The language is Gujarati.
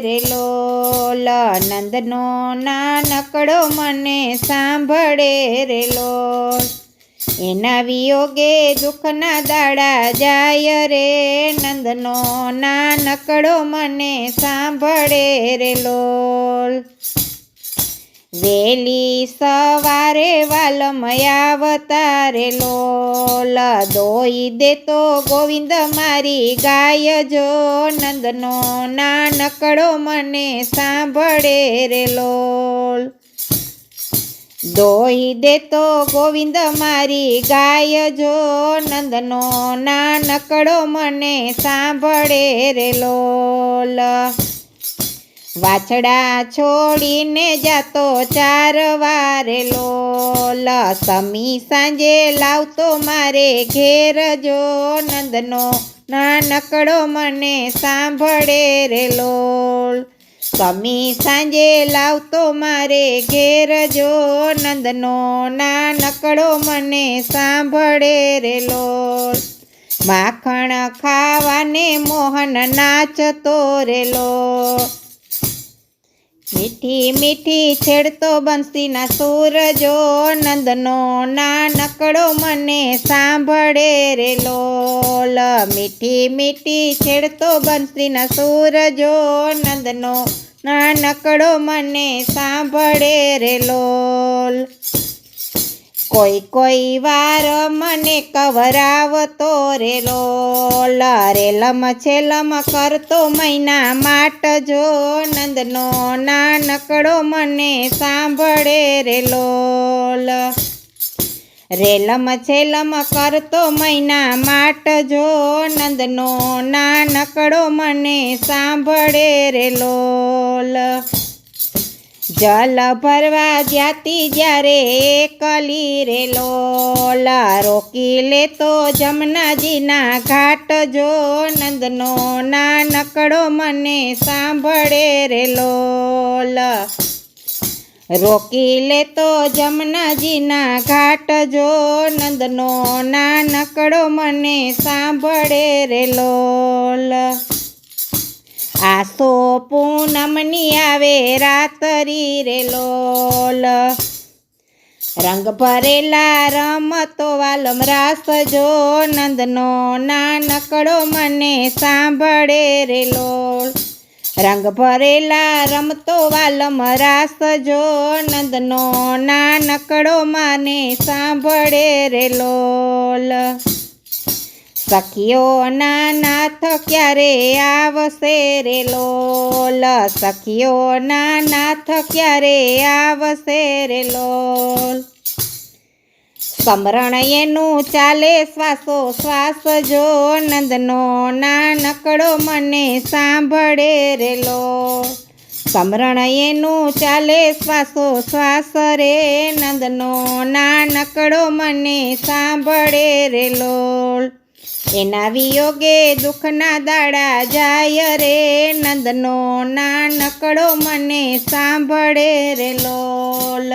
રે લોલ, નંદનો નાનકડો મને સાંભળે રે લોલ, એના વિયોગે દુઃખના દાડા જાય રે, નંદનો નાનકડો મને સાંભળે રે લોલ. વેલી સવારે વાલમ આવતા રે લોલ, દોઈ દેતો ગોવિંદ મારી ગાય જો, નંદનો નાનકડો મને સાંભળે રે લોલ. દોઈ દેતો ગોવિંદ મારી ગાય જો, નંદનો નાનકડો મને સાંભળે રે લોલ. વાછડા છોડીને જાતો ચારવા રે લોલ, સમી સાંજે લાવતો મારે ઘેર જો, નંદનો નાનકડો મને સાંભળે રે લોલ. સમી સાંજે લાવતો મારે ઘેર જો, નંદનો નાનકડો મને સાંભળે રે લોલ. માખણ ખાવાને મોહન નાચતો રે લોલ, મીઠી મીઠી છેડતો બંસીના સૂર જો, નંદનો નાનકડો મને સાંભળે રે લોલ. મીઠી મીઠી છેડતો બંસીના સૂર જો, નંદનો નાનકડો મને સાંભળે રે લોલ. કોઈ કોઈ વાર મને કવરાવતો રે લોલ, રેલમ છેલમ કરતો મૈના માટ જો, નંદનો નાનકડો મને સાંભળે રે લોલ. રેલમ છેલમ કરતો મૈના માટ જો, નંદનો નાનકડો મને સાંભળે રે લોલ. જલ ભરવા જાતી જ્યારે એકલી રે લોલ, રોકી લેતો જમનાજીના ઘાટ જો, નંદનો નાનકડો મને સાંભળે રે લોલ. રોકી લેતો જમનાજીના ઘાટ જો, નંદનો નાનકડો મને સાંભળે રે લોલ. આસો પૂનમની આવે રાતરી રે લોલ, રંગ ભરેલા રમતો વાલમ રાસ જો, નંદનો નાનકડો મને સાંભળે રે લોલ. રંગ ભરેલા રમતો વાલમ રાસ જો, નંદનો નાનકડો મને સાંભળે રે લોલ. સખીઓના નાથ ક્યારે આવશે રે લોલ, સખીઓના નાથ ક્યારે આવશે રે લોલ. સમરણ એનું ચાલે શ્વાસો શ્વાસ જો, નંદનો નાનકડો મને સાંભળે રે લોલ. સમરણ એનું ચાલે શ્વાસો શ્વાસ રે, નંદનો નાનકડો મને સાંભળે રે લોલ. એના વિયોગે દુઃખના દાડા જાય રે, નંદનો નાનકડો મને સાંભળે રે લોલ.